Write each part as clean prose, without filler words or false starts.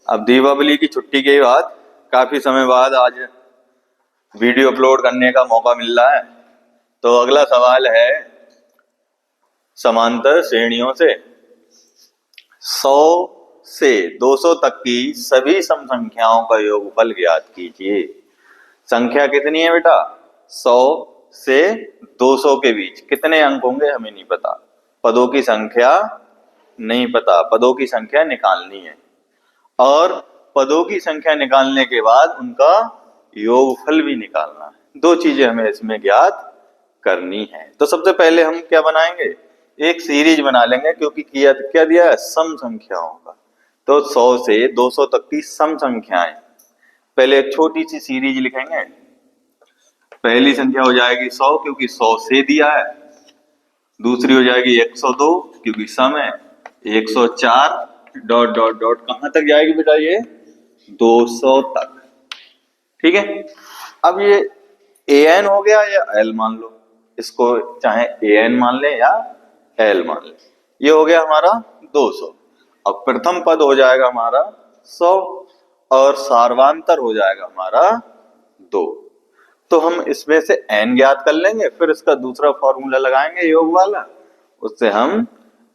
अब दीपावली की छुट्टी के बाद काफी समय बाद आज वीडियो अपलोड करने का मौका मिल रहा है। तो अगला सवाल है समांतर श्रेणियों से 100 से 200 तक की सभी सम संख्याओं का योगफल ज्ञात कीजिए। संख्या कितनी है बेटा? 100 से 200 के बीच कितने अंक होंगे हमें नहीं पता, पदों की संख्या नहीं पता, पदों की संख्या निकालनी है और पदों की संख्या निकालने के बाद उनका योगफल भी निकालना है। दो चीजें हमें इसमें ज्ञात करनी है। तो सबसे पहले हम क्या बनाएंगे? एक सीरीज बना लेंगे, क्योंकि क्या दिया है? सम संख्याओं का। तो 100 से 200 तक की सम संख्याएं, पहले एक छोटी सी सीरीज लिखेंगे। पहली संख्या हो जाएगी 100 क्योंकि 100 से दिया है, दूसरी हो जाएगी 102 क्योंकि सम है, 104 डॉट डॉट डॉट कहां तक जाएगी बेटा? ये 200 तक। ठीक है। अब ये an हो गया या l मान लो, इसको चाहे an मान ले या l मान ले। ये हो गया हमारा 200। अब प्रथम पद हो जाएगा हमारा 100 और सार्वांतर हो जाएगा हमारा 2। तो हम इसमें से n ज्ञात कर लेंगे, फिर इसका दूसरा फॉर्मूला लगाएंगे योग वाला, उससे हम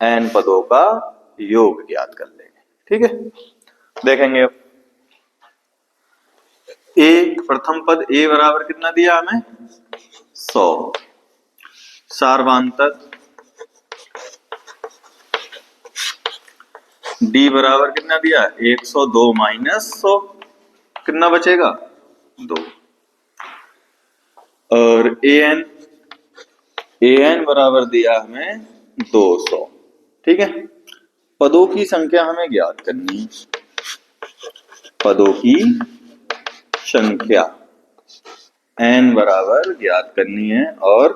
n पदों का योग ज्ञात कर लेंगे। ठीक है, देखेंगे अब। ए प्रथम पद a बराबर कितना दिया हमें? 100। सार्वांतर d बराबर कितना दिया? 102 माइनस 100, कितना बचेगा? 2। और an बराबर दिया हमें 200। ठीक है, पदों की संख्या हमें ज्ञात करनी है। पदों की संख्या n बराबर ज्ञात करनी है और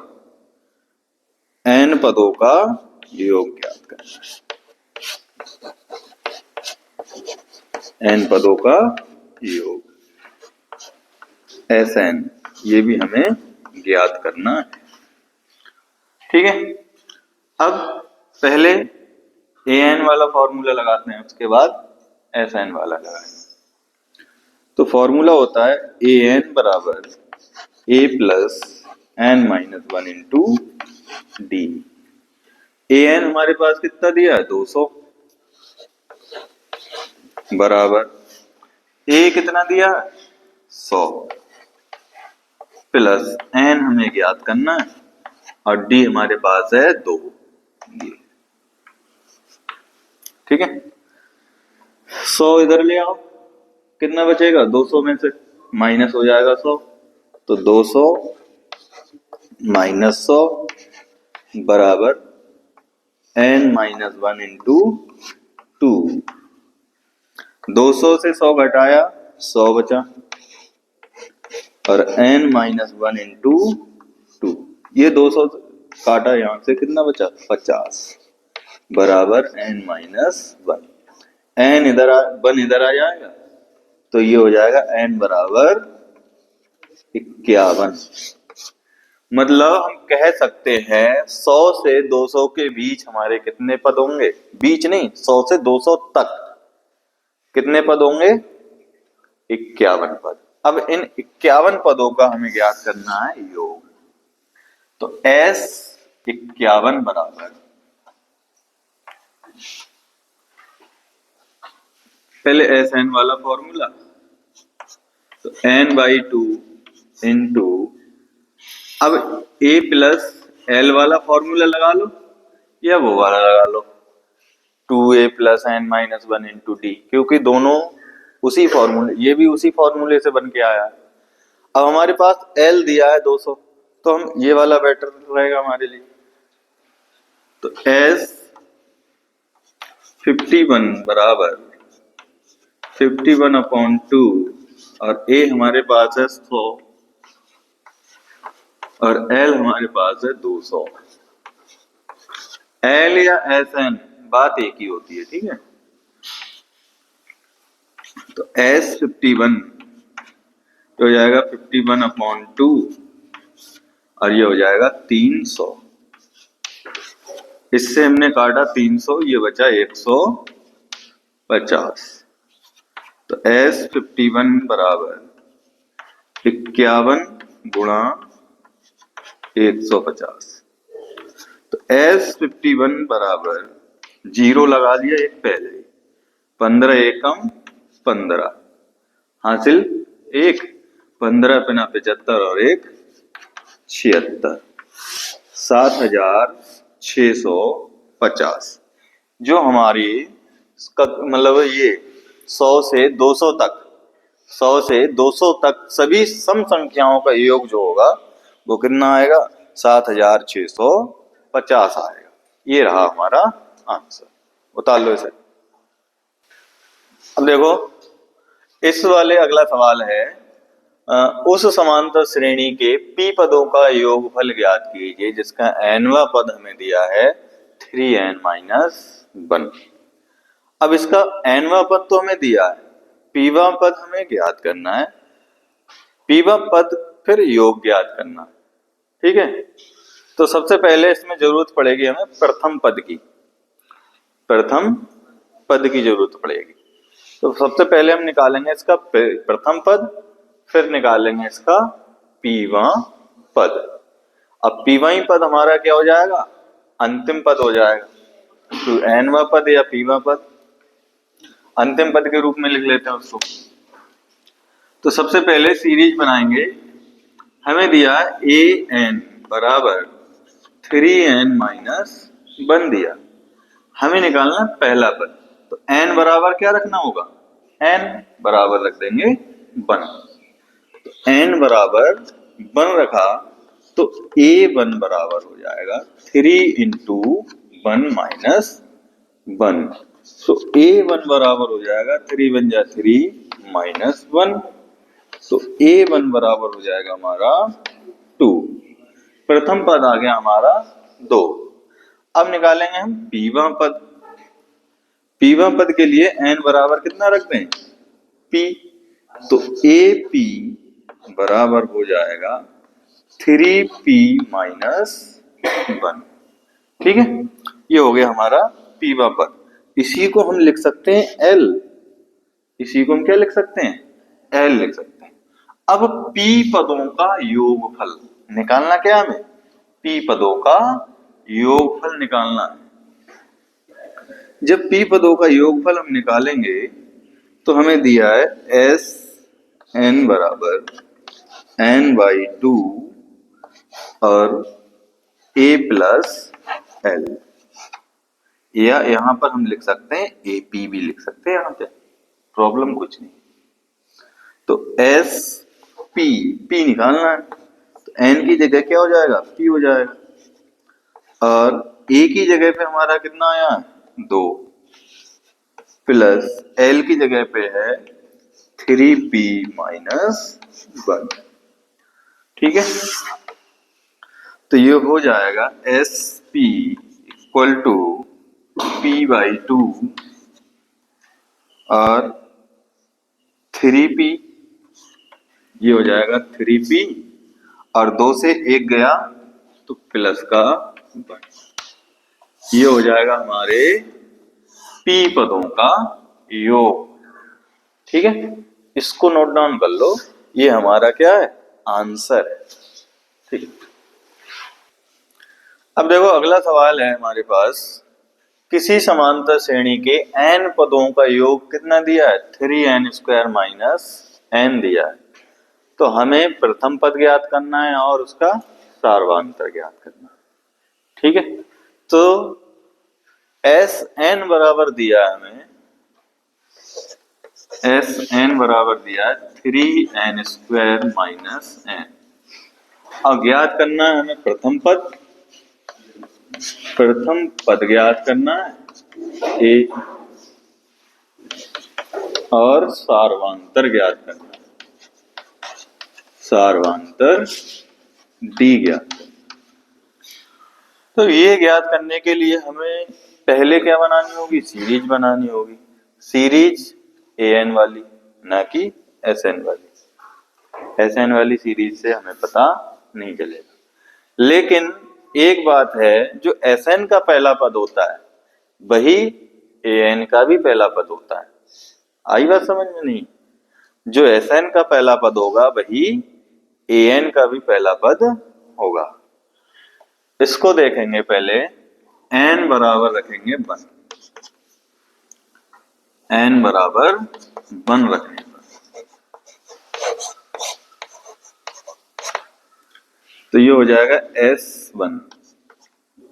n पदों का योग ज्ञात करना है। n पदों का योग Sn, ये भी हमें ज्ञात करना है। ठीक है, अब पहले an वाला फॉर्मूला लगाते हैं, उसके बाद Sn वाला लगाएंगे। तो फॉर्मूला होता है an बराबर a plus n minus 1 into D. an हमारे पास कितना दिया है? 200 बराबर a कितना दिया है? 100 प्लस n हमें ज्ञात करना है और d हमारे पास है 2। ठीक है, 100 इधर ले आओ, कितना बचेगा? 200 में से माइनस हो जाएगा 100, तो 200 माइनस 100 बराबर n माइनस 1 इंटू 2। 200 से 100 घटाया, 100 बचा और n माइनस 1 इंटू 2। ये 200 काटा, यहां से कितना बचा? 50 बराबर n माइनस 1। n इधर 1 इधर आ जाएगा, तो ये हो जाएगा n बराबर 51। मतलब हम कह सकते हैं 100 से 200 के बीच हमारे कितने पद होंगे? बीच नहीं, 100 से 200 तक कितने पद होंगे? 51 पद। अब इन 51 पदों का हमें ज्ञात करना है योग। तो S 51 बराबर, पहले Sn वाला फॉर्मूला, तो n/2 इंटू, अब a प्लस l वाला फॉर्मूला लगा लो या वो वाला लगा लो, 2a plus n minus 1 into D, क्योंकि दोनों उसी फॉर्मूले, ये भी उसी फॉर्मूले से बन के आया है। अब हमारे पास l दिया है 200, तो हम ये वाला बेटर रहेगा हमारे लिए। तो S 51 बराबर 51/2 और a हमारे पास है 100 और l हमारे पास है 200। l या Sn बात एक ही होती है। ठीक है, तो S 51 हो जाएगा 51/2 और ये हो जाएगा 300। इससे हमने काटा 300, ये बचा 150। तो S51 बराबर 51 गुणा 150। तो S51 बराबर 0 लगा लिया एक पहले, 15 एकम 15 हासिल 1, 15 पिना 75 और 1 76, 7650। जो हमारी मतलब ये 100 से 200 तक, 100 से 200 तक सभी सम संख्याओं का योग जो होगा वो कितना आएगा? 7650 आएगा। ये रहा हमारा आंसर। उतार लो इसे। अब देखो इस वाले अगला सवाल है, उस समांतर श्रेणी के p पदों का योगफल ज्ञात कीजिए जिसका nवां पद हमें दिया है 3n-1। अब इसका nवां पद तो हमें दिया है, pवां पद हमें ज्ञात करना है, pवां पद फिर योग ज्ञात करना है। ठीक है, तो सबसे पहले इसमें जरूरत पड़ेगी हमें प्रथम पद की, प्रथम पद की जरूरत पड़ेगी। तो सबसे पहले हम निकालेंगे इसका प्रथम पद, फिर निकालेंगे इसका pवां पद। अब pवां पद हमारा क्या हो जाएगा? अंतिम पद हो जाएगा। तो nवां पद या pवां पद अंतिम पद के रूप में लिख लेते हैं उसको। तो सबसे पहले सीरीज बनाएंगे। हमें दिया an बराबर 3n-1 दिया, हमें निकालना पहला पद। तो n बराबर क्या रखना होगा? n बराबर रख देंगे 1। तो n बराबर 1 रखा तो a1 बराबर हो जाएगा 3 × 1 - 1। तो a1 बराबर हो जाएगा 3 × 1 = 3 - 1। तो a1 बराबर हो जाएगा हमारा 2। प्रथम पद आ गया हमारा 2। अब निकालेंगे हम pवां पद। pवां पद के लिए n बराबर कितना रख दें? p। तो AP बराबर हो जाएगा 3p - 1। ठीक है, ये हो गया हमारा pवां पद। इसी को हम लिख सकते हैं l, इसी को हम क्या लिख सकते हैं? l लिख सकते हैं। अब p पदों का योगफल निकालना, क्या हमें p पदों का योगफल निकालना है। जब p पदों का योगफल हम निकालेंगे तो हमें दिया है Sn बराबर n/2 और a + l, या यहां पर हम लिख सकते हैं AP भी लिख सकते हैं, यहां पे प्रॉब्लम कुछ नहीं। तो SP p निकालना है तो n की जगह क्या हो जाएगा? p हो जाएगा। और a की जगह पे हमारा कितना आया? 2 प्लस l की जगह पे है 3p - 1। ठीक है, तो ये हो जाएगा SP = p/2 और 3p, ये हो जाएगा 3p और 2 से 1 गया तो प्लस का 1। ये हो जाएगा हमारे p पदों का योग। ठीक है, इसको नोट डाउन कर लो, ये हमारा क्या है? आंसर है। ठीक है, अब देखो अगला सवाल है हमारे पास, किसी समांतर श्रेणी के n पदों का योग कितना दिया है? 3n² - n दिया है। तो हमें प्रथम पद ज्ञात करना है और उसका सार्वांतर ज्ञात करना है। ठीक है, तो Sn बराबर दिया है हमें, Sn बराबर दिया है 3n² - n। अब ज्ञात करना है हमें प्रथम पद, प्रथम पद ज्ञात करना है a और सार्वांतर ज्ञात करना है, सार्वांतर d ज्ञात करना। तो ये ज्ञात करने के लिए हमें पहले क्या बनानी होगी? सीरीज बनानी होगी। सीरीज an वाली, ना कि Sn वाली। Sn वाली सीरीज से हमें पता नहीं चलेगा। लेकिन एक बात है, जो Sn का पहला पद होता है वही an का भी पहला पद होता है। आई बात समझ में? नहीं, जो एस एन का पहला पद होगा वही ए एन का भी पहला पद होगा। इसको देखेंगे पहले, एन बराबर रखेंगे 1, एन बराबर 1 रखने पर तो ये हो जाएगा S1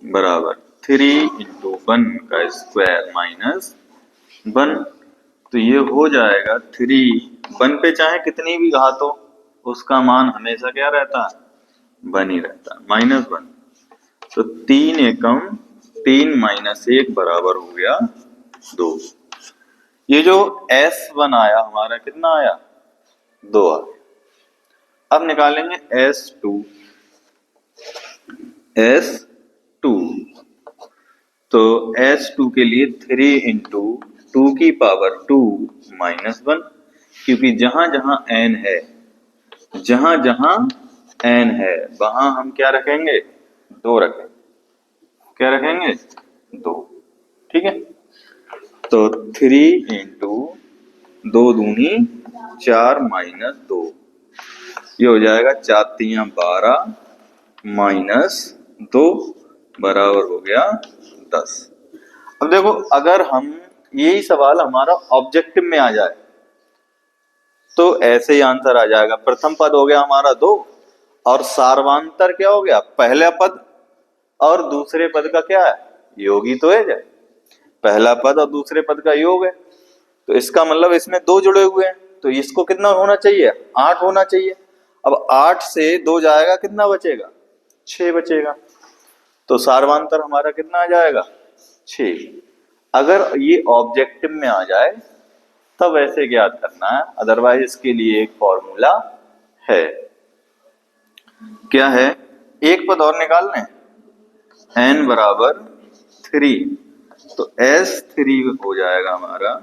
बराबर 3 इंटू 1 का स्क्वायर माइनस 1। तो ये हो जाएगा 3, 1 पे चाहे कितनी भी घात हो उसका मान हमेशा क्या रहता है? 1 ही रहता है, -1। तो 3 एकम 3 माइनस 1 बराबर हो गया 2। ये जो S1 आया हमारा कितना आया? 2 आया। अब निकालेंगे S2। S2 तो S2 के लिए 3 इंटू 2 की पावर 2 माइनस 1, क्योंकि जहां जहां n है, जहां जहां n है वहां हम क्या रखेंगे? 2 रखेंगे। क्या रखेंगे? 2। ठीक है, तो 3 इंटू 2 दूनी 4 माइनस 2, ये हो जाएगा 4 तियां 12 माइनस 2 बराबर हो गया 10। अब देखो, अगर हम यही सवाल हमारा ऑब्जेक्टिव में आ जाए तो ऐसे ही आंसर आ जाएगा। प्रथम पद हो गया हमारा 2 और सार्वांतर क्या हो गया? पहला पद और दूसरे पद का क्या है? योग ही तो है। जब पहला पद और दूसरे पद का योग है तो इसका मतलब इसमें 2 जुड़े हुए हैं, तो इसको कितना होना चाहिए? 8 होना चाहिए। अब 8 से 2 जाएगा, कितना बचेगा? 6 बचेगा। तो सार्वांतर हमारा कितना आ जाएगा? 6। अगर ये ऑब्जेक्टिव में आ जाए तब ऐसे ज्ञात करना है, अदरवाइज इसके लिए एक फॉर्मूला है। क्या है? एक पद और निकालने, n बराबर 3, तो S3 हो जाएगा हमारा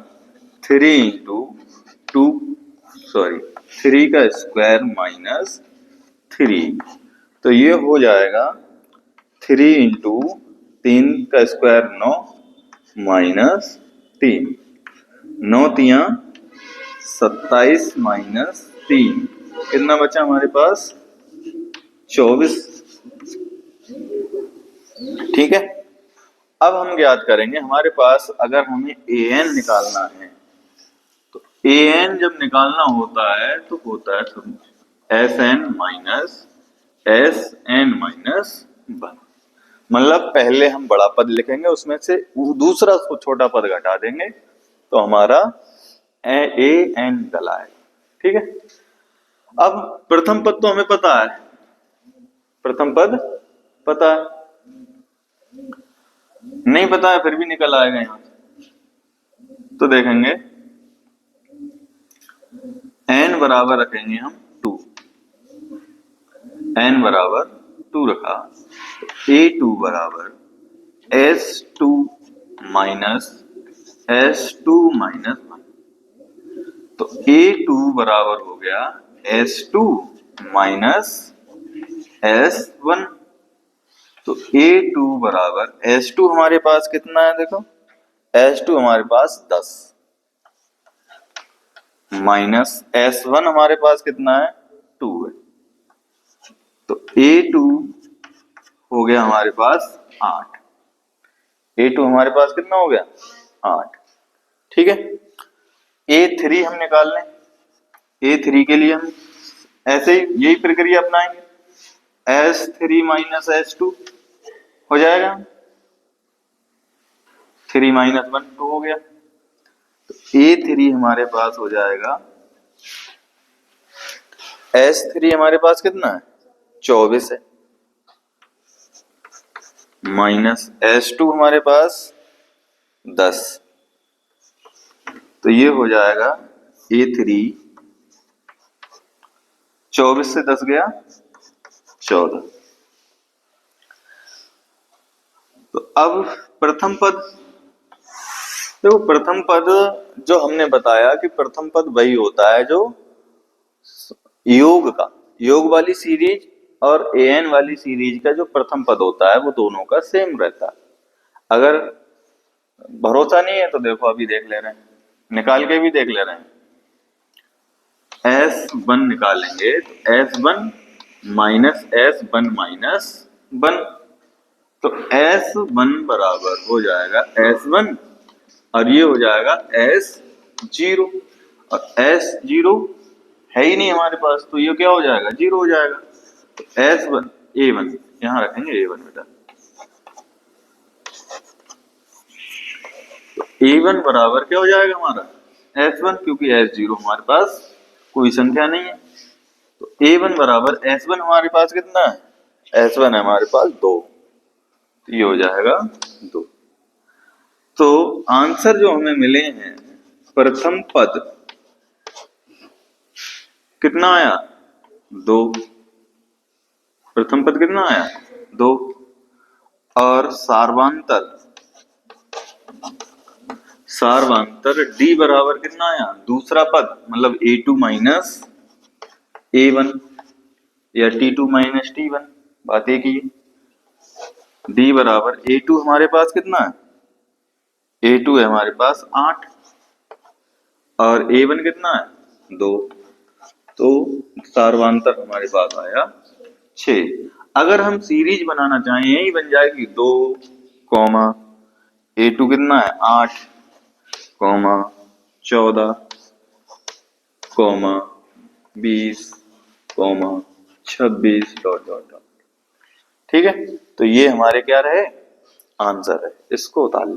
3 इंटू 2 3 का स्क्वायर माइनस 3, तो ये हो जाएगा 3 इंटू 3 का स्क्वायर 9 माइनस 3, 9 तियां 27 माइनस 3, कितना बचा हमारे पास? 24। ठीक है, अब हम ज्ञात करेंगे हमारे पास अगर हमें an निकालना है तो an जब निकालना होता है तो होता है Sn माइनस Sn माइनस 1। मतलब पहले हम बड़ा पद लिखेंगे, उसमें से दूसरा छोटा पद घटा देंगे तो हमारा an निकला है। ठीक है, अब प्रथम पद तो हमें पता है, प्रथम पद पता है, नहीं पता है फिर भी निकल आएगा यहां। तो देखेंगे n बराबर रखेंगे हम 2, n बराबर 2 रखा, a2 बराबर s2 माइनस s2 माइनस 1, तो a2 बराबर हो गया s2 माइनस s1, तो a2 बराबर s2 हमारे पास कितना है? देखो s2 हमारे पास 10 माइनस s1 हमारे पास कितना है? 2 है, तो a2 हो गया हमारे पास 8। a2 हमारे पास कितना हो गया? 8। ठीक है, a3 हम निकाल लें। a3 के लिए हम ऐसे ही यही प्रक्रिया अपनाएंगे, s3 माइनस s2 हो जाएगा, 3 माइनस 1 2 हो गया, तो a3 हमारे पास हो जाएगा, s3 हमारे पास कितना है? 24 है, माइनस s2 हमारे पास 10, तो ये हो जाएगा a3, 24 से 10 गया 14। तो अब प्रथम पद, देखो प्रथम पद जो हमने बताया कि प्रथम पद वही होता है जो योग का, योग वाली सीरीज और an वाली सीरीज का जो प्रथम पद होता है वो दोनों का सेम रहता है। अगर भरोसा नहीं है तो देखो अभी देख ले रहे हैं, निकाल के भी देख ले रहे हैं। S1 निकालेंगे तो S1 माइनस S1 माइनस 1, तो S1 बराबर हो जाएगा S1 और ये हो जाएगा S0, और S0 है ही नहीं हमारे पास, तो ये क्या हो जाएगा, 0 हो जाएगा। तो S1 A1 यहां रखेंगे, A1 बेटा। तो A1 बराबर क्या हो जाएगा हमारा S1, क्योंकि S0 हमारे पास कोई संख्या नहीं है। तो A1 बराबर S1 हमारे पास कितना है, S1 है हमारे पास 2, तो ये हो जाएगा 2। तो आंसर जो हमें मिले हैं, प्रथम पद कितना आया, 2। प्रथम पद कितना आया, 2। और सार्वांतर, सार्वांतर D बराबर कितना आया, दूसरा पद मतलब A2 माइनस A1 या T2 माइनस T1, बात एक ही है। D बराबर A2 हमारे पास कितना है, A2 है हमारे पास 8, और A1 कितना है 2, तो सार्वांतर हमारे पास आया 6। अगर हम सीरीज बनाना चाहें, यही बन जाएगी 2 कॉमा A2 कितना है 8 comma 14 comma 20 comma 26 dot dot dot. ठीक है, तो ये हमारे क्या रहे, आंसर है, इसको उतार लें।